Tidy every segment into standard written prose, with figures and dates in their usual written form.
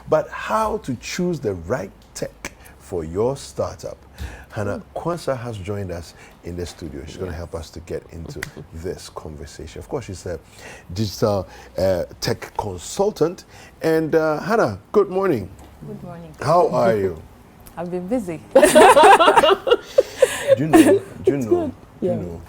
But how to choose the right tech for your startup? Hannah Kwanzaa has joined us in the studio. She's going to help us to get into this conversation. Of course, she's a digital tech consultant. And Hannah, good morning. Good morning. How are you? I've been busy. Do you know,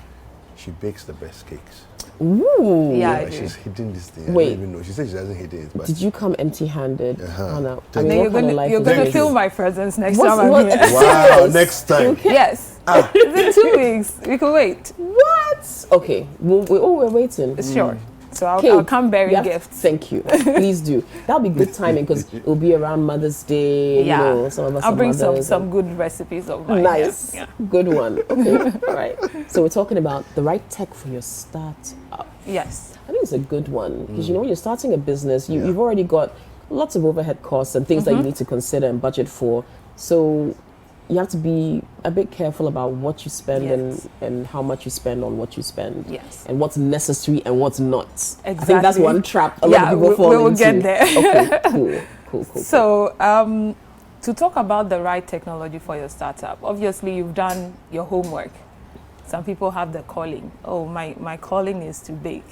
she bakes the best cakes. Ooh. Yeah, I do. She's hidden this thing. Wait. I don't even know. She says she doesn't hide it. But Did you come empty-handed, Hannah? I mean, Then what kind of life you're is gonna this? feel my presence next What's- time I'm what- here. wow, next time. Yes. It's in 2 weeks. We can wait. What? Okay. We're waiting. Sure. So I'll Cake. come bearing You have- gifts. Thank you. Please do. That'll be good timing because it'll be around Mother's Day. Yeah. You know, some of us I'll are bring mothers some and- good recipes of mine. Nice. Yeah. Good one. Okay. All right. So we're talking about the right tech for your startup. Yes. I think it's a good one because you know when you're starting a business, you've already got lots of overhead costs and things that you need to consider and budget for. So you have to be a bit careful about what you spend Yes. and how much you spend on what you spend. Yes. And what's necessary and what's not. I think that's Exactly. one trap a lot of people fall we will into. get there. Okay. Cool. So, to talk about the right technology for your startup, obviously you've done your homework. Some people have the calling. Oh, my calling is to bake.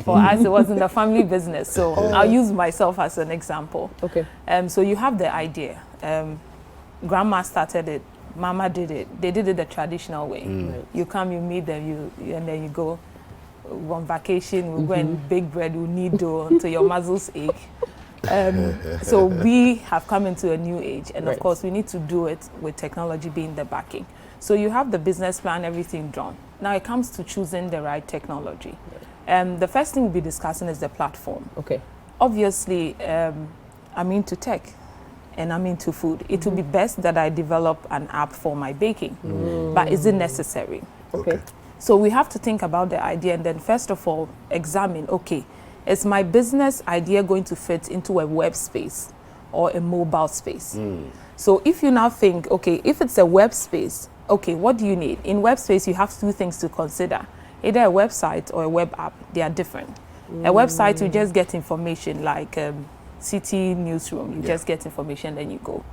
For us, it was in the family business. So I'll use myself as an example. Okay. So you have the idea. Grandma started it. Mama did it. They did it the traditional way. Right. You come, you meet them, and then you go on vacation. We go and bake bread. We knead dough until your muscles ache. So we have come into a new age, and Right. of course we need to do it with technology being the backing. So you have the business plan, everything drawn. Now it comes to choosing the right technology. The first thing we'll be discussing is the platform. Okay. Obviously, I'm into tech and I'm into food. It would be best that I develop an app for my baking, but is it necessary? Okay. So we have to think about the idea and then first of all examine, okay, is my business idea going to fit into a web space or a mobile space? So if you now think, okay, if it's a web space, okay, what do you need? In web space, you have two things to consider. Either a website or a web app, they are different. A website, you just get information like City Newsroom, you just get information, then you go.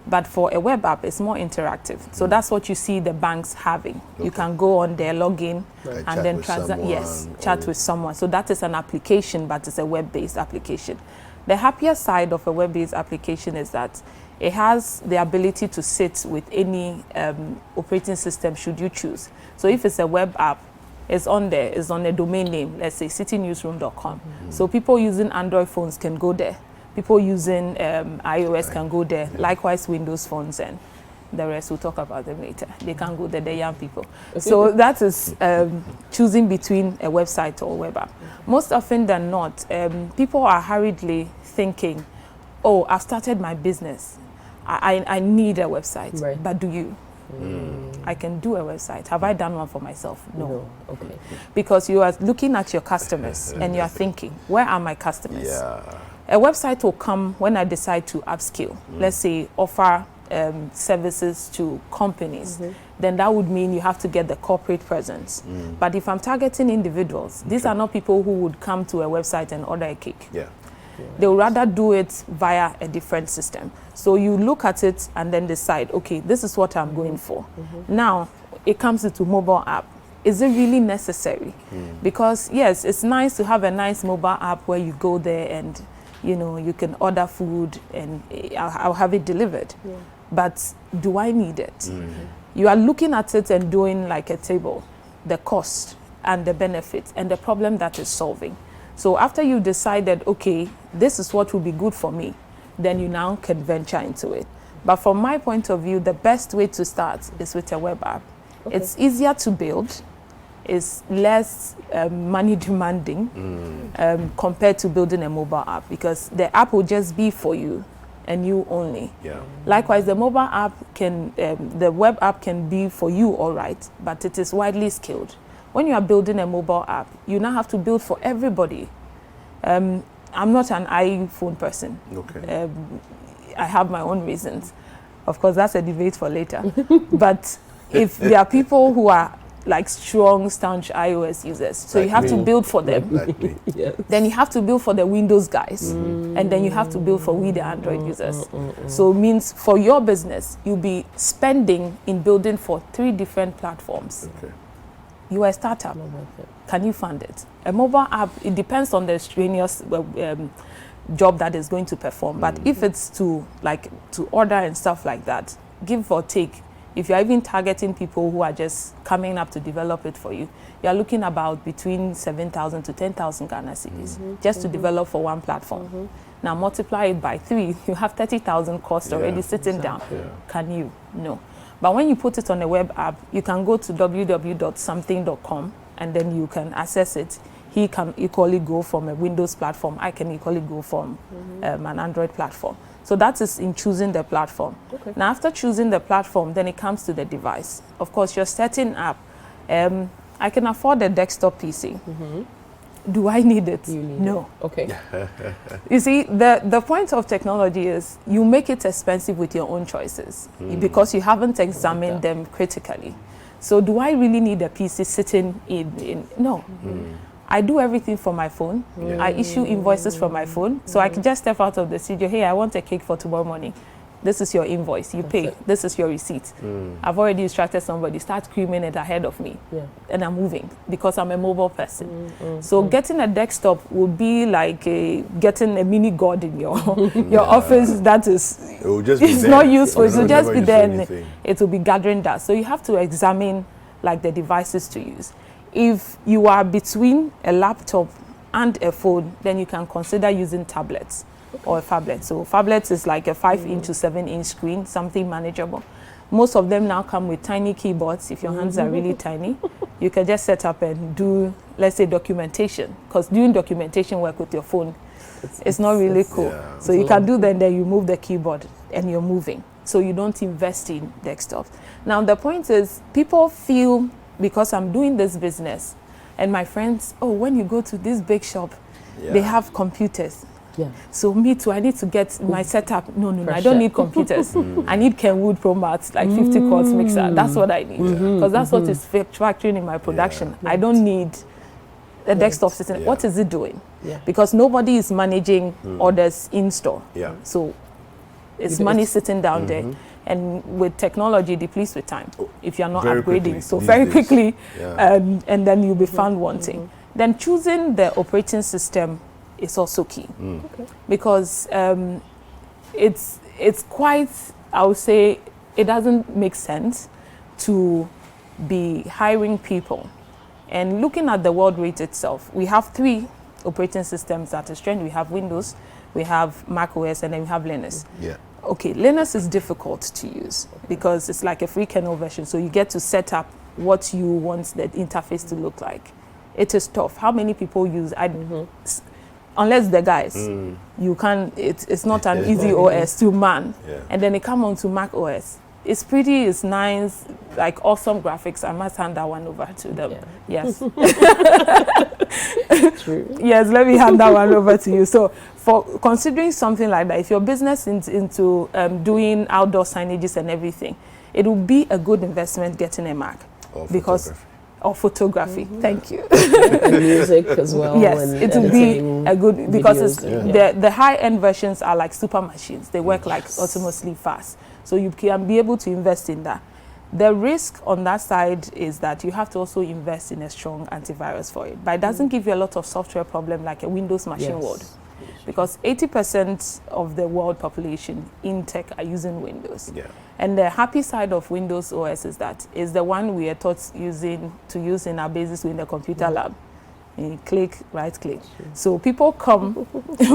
But for a web app, it's more interactive. So that's what you see the banks having. You can go on there, log in, Right. and Chat then with transact. Yes, someone chat or- with someone. So that is an application, but it's a web-based application. The happier side of a web-based application is that it has the ability to sit with any operating system should you choose. So if it's a web app, it's on there, it's on a domain name, let's say citynewsroom.com. So people using Android phones can go there. People using iOS can go there. Likewise, Windows phones and the rest, we'll talk about them later. They can go there, they're young people. So that is choosing between a website or a web app. Most often than not, people are hurriedly thinking, oh, I've started my business. I need a website, Right. but do you? I can do a website. Have I done one for myself? No. Okay. Because you are looking at your customers and you are thinking, where are my customers? Yeah. A website will come when I decide to upskill. Let's say offer services to companies. Then that would mean you have to get the corporate presence. But if I'm targeting individuals, these are not people who would come to a website and order a cake. Yeah. They would rather do it via a different system. So you look at it and then decide, okay, this is what I'm going for. Now, it comes into mobile app. Is it really necessary? Because yes, it's nice to have a nice mobile app where you go there and you can order food and I'll have it delivered. But do I need it? You are looking at it and doing like a table, the cost and the benefits and the problem that is solving. So after you decided, okay, this is what will be good for me, then you now can venture into it. But from my point of view, the best way to start is with a web app. Okay. It's easier to build, it's less money demanding compared to building a mobile app because the app will just be for you and you only. Yeah. Likewise, the mobile app the web app can be for you, all right, but it is widely scaled. When you are building a mobile app, you now have to build for everybody. I'm not an iPhone person. Okay. I have my own reasons. Of course, that's a debate for later. But if there are people who are like strong, staunch iOS users. So Like you have me. to build for them. Like me. Yes. Then you have to build for the Windows guys. And then you have to build for we, the Android users. So it means for your business, you'll be spending in building for 3 different platforms. Okay. You are a startup. Not worth it. Can you fund it? A mobile app, it depends on the strenuous job that is going to perform. But if it's to order and stuff like that, give or take, if you're even targeting people who are just coming up to develop it for you, you're looking about between 7,000 to 10,000 Ghana cedis just to develop for one platform. Now multiply it by 3, you have 30,000 cost already sitting down. Yeah. Can you? No. But when you put it on a web app, you can go to www.something.com and then you can access it. He can equally go from a Windows platform. I can equally go from an Android platform. So that is in choosing the platform. Okay. Now, after choosing the platform, then it comes to the device. Of course, you're setting up. I can afford a desktop PC. Do I need it? You need No. it. Okay. You see, the point of technology is you make it expensive with your own choices because you haven't examined them critically. So do I really need a PC sitting in? No. I do everything from my phone. Yeah. I issue invoices from my phone. So I can just step out of the studio. Hey, I want a cake for tomorrow morning. This is your invoice. You pay. it. This is your receipt. I've already instructed somebody, start screaming it ahead of me. Yeah. And I'm moving because I'm a mobile person. So getting a desktop would be like getting a mini god in your office that is It will just be it's there. not useful. It will will just never be use there and anything. it will be gathering dust. So you have to examine like the devices to use. If you are between a laptop and a phone, then you can consider using tablets or a phablet. So phablets is like a 5-inch to 7-inch screen, something manageable. Most of them now come with tiny keyboards. If your hands are really tiny, you can just set up and do, let's say, documentation. Because doing documentation work with your phone, it's not really cool. Yeah. So you can do that, then you move the keyboard and you're moving. So you don't invest in desktop. Now the point is, people feel because I'm doing this business and my friends, oh, when you go to this big shop, they have computers. Yeah. So me too, I need to get my setup. No, I Pressure. don't need computers. I need Kenwood Pro Max, like 50 chords mixer. That's what I need. Because that's what is factoring in my production. I don't need a desktop system. Yeah. What is it doing? Yeah. Because nobody is managing orders in store. Yeah. So it's You do- money sitting down there. And with technology, it depletes with time if you're not Very upgrading. quickly So these very days. quickly, Yeah. and then you'll be found wanting. Then choosing the operating system is also key because it's quite, I would say, it doesn't make sense to be hiring people. And looking at the world rate itself, we have 3 operating systems that is trend. We have Windows, we have Mac OS, and then we have Linux. Yeah. Okay, Linux is difficult to use because it's like a free kernel version. So you get to set up what you want the interface to look like. It is tough. How many people use? Unless the guys, you can. It's not an easy OS to man. Yeah. And then they come on to Mac OS. It's pretty. It's nice. Like awesome graphics. I must hand that one over to them. Yeah. Yes. True. Yes, let me hand that one over to you. So, for considering something like that, if your business is into doing outdoor signages and everything, it will be a good investment getting a Mac Or because photography. or photography. Thank you. And music as well. Yes, and it will be editing a good because it's videos. the high end versions are like super machines. They work like autonomously fast, so you can be able to invest in that. The risk on that side is that you have to also invest in a strong antivirus for it, but it doesn't give you a lot of software problem like a Windows machine would, because 80% of the world population in tech are using Windows. Yeah. And the happy side of Windows OS is that is the one we are taught to use in our basis in the computer lab. You click, right click. So people come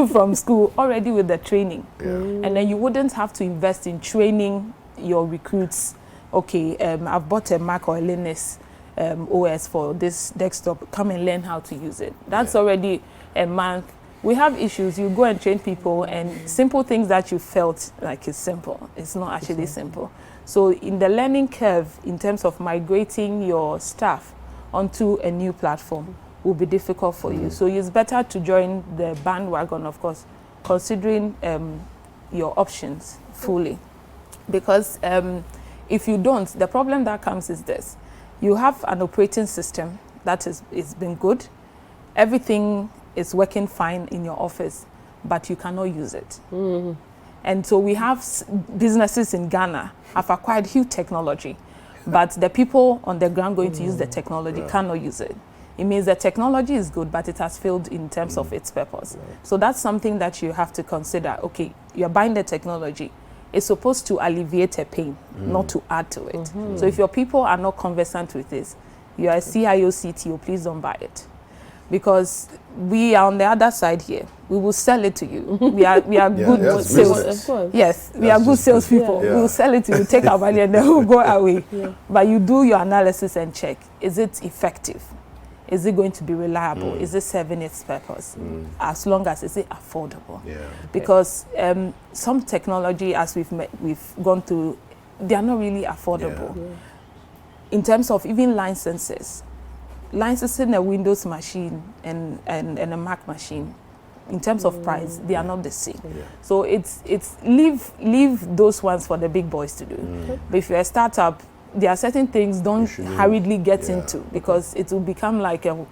from school already with the training. And then you wouldn't have to invest in training your recruits. Okay, I've bought a Mac or a Linux OS for this desktop. Come and learn how to use it. That's already a month. We have issues. You go and train people, and simple things that you felt like is simple, it's not actually simple. So in the learning curve, in terms of migrating your staff onto a new platform, will be difficult for you. So it's better to join the bandwagon, of course, considering your options fully, because if you don't, the problem that comes is this. You have an operating system that is been good. Everything is working fine in your office, but you cannot use it. And so we have businesses in Ghana have acquired huge technology, but the people on the ground going to use the technology cannot use it. It means the technology is good, but it has failed in terms of its purpose. So that's something that you have to consider. Okay, you're buying the technology. It's supposed to alleviate a pain, not to add to it. So if your people are not conversant with this, you are a CIO, CTO, please don't buy it. Because we are on the other side here. We will sell it to you. We are good that's sales. business. Of course. Yes, we That's are good just salespeople. yeah. We will sell it to you, take our money, and then we'll go away. But you do your analysis and check: is it effective? Is it going to be reliable? Is it serving its purpose? As long as is it affordable? Yeah. Because some technology, as we've gone through, they are not really affordable. In terms of even licenses, licensing a Windows machine and a Mac machine, in terms of price, they are not the same. So it's leave those ones for the big boys to do. But if you're a startup, there are certain things don't hurriedly get into, because it will become like a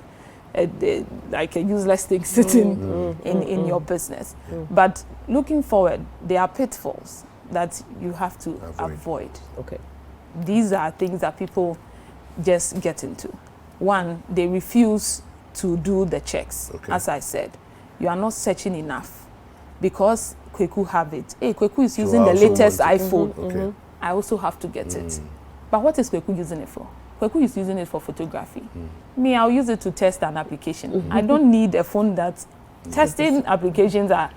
useless thing sitting in your business. But looking forward, there are pitfalls that you have to avoid. Okay. These are things that people just get into. One, they refuse to do the checks. As I said, you are not searching enough, because Kweku have it. Hey, Kweku is using the latest iPhone. I also have to get it. But what is Kweku using it for? Kweku is using it for photography. Me, I'll use it to test an application. I don't need a phone that testing applications are.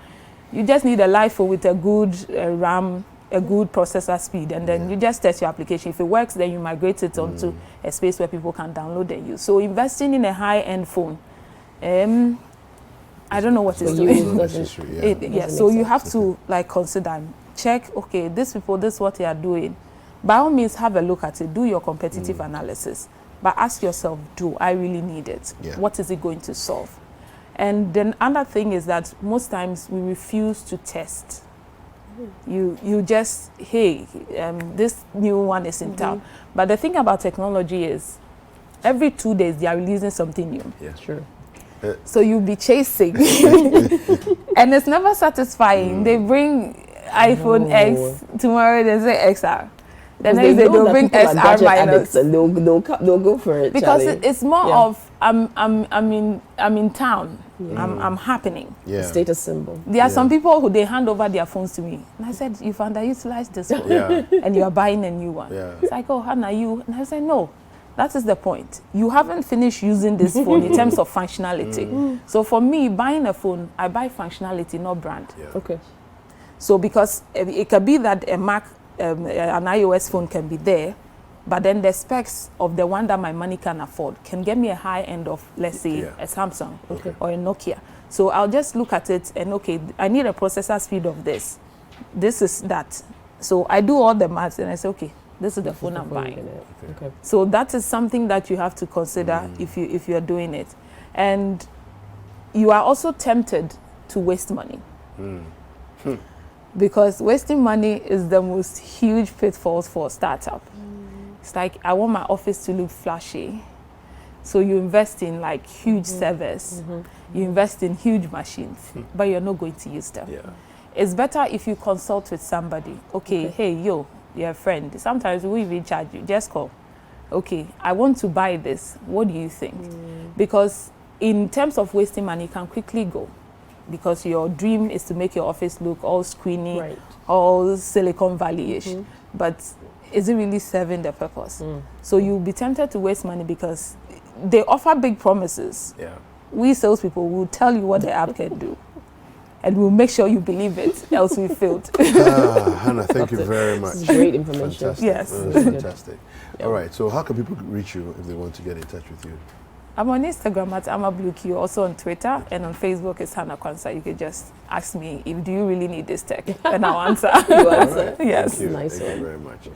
You just need a live phone with a good RAM, a good processor speed, and then you just test your application. If it works, then you migrate it onto a space where people can download and use. So investing in a high-end phone, I don't know what it's doing. So you have to consider, check. Okay, these people, this is what they are doing. By all means, have a look at it. Do your competitive analysis, but ask yourself: do I really need it? What is it going to solve? And then another thing is that most times we refuse to test. You just, hey, this new one is in town. But the thing about technology is, every 2 days they are releasing something new. Yeah, sure. So you'll be chasing, and it's never satisfying. They bring iPhone X, tomorrow they say XR. The next day they'll bring SR minus, and they'll go for it. Because it's more of I'm in town. I'm happening. Status symbol. There are some people who they hand over their phones to me, and I said, you've underutilized this phone, and you are buying a new one. It's like, oh, Hannah, you, and I said, no, that is the point. You haven't finished using this phone in terms of functionality. So for me, buying a phone, I buy functionality, not brand. Okay. So because it could be that a Mac, an iOS phone can be there, but then the specs of the one that my money can afford can get me a high end of, let's say, a Samsung or a Nokia. So I'll just look at it and, okay, I need a processor speed of this. This is that. So I do all the maths and I say, okay, this is the phone I'm buying. Okay. So that is something that you have to consider if you're doing it. And you are also tempted to waste money. Because wasting money is the most huge pitfalls for a startup. It's like, I want my office to look flashy. So you invest in like huge servers, you invest in huge machines, but you're not going to use them. It's better if you consult with somebody. Okay, hey, you're a friend. Sometimes we even charge you, just call. Okay, I want to buy this. What do you think? Because in terms of wasting money, you can quickly go. Because your dream is to make your office look all screeny, all Silicon Valley-ish. But is it really serving the purpose? So you'll be tempted to waste money because they offer big promises. We salespeople will tell you what the app can do. And we'll make sure you believe it, else we failed. Hannah, thank you very much. This is great information. Fantastic. Yes. Fantastic. All right, so how can people reach you if they want to get in touch with you? I'm on Instagram at AmaBlueQ, also on Twitter, and on Facebook it's Hannah Kwanzaa. You can just ask me, do you really need this tech? And I'll answer. You answer. Yes. Thank you. Nice Thank one. you very much.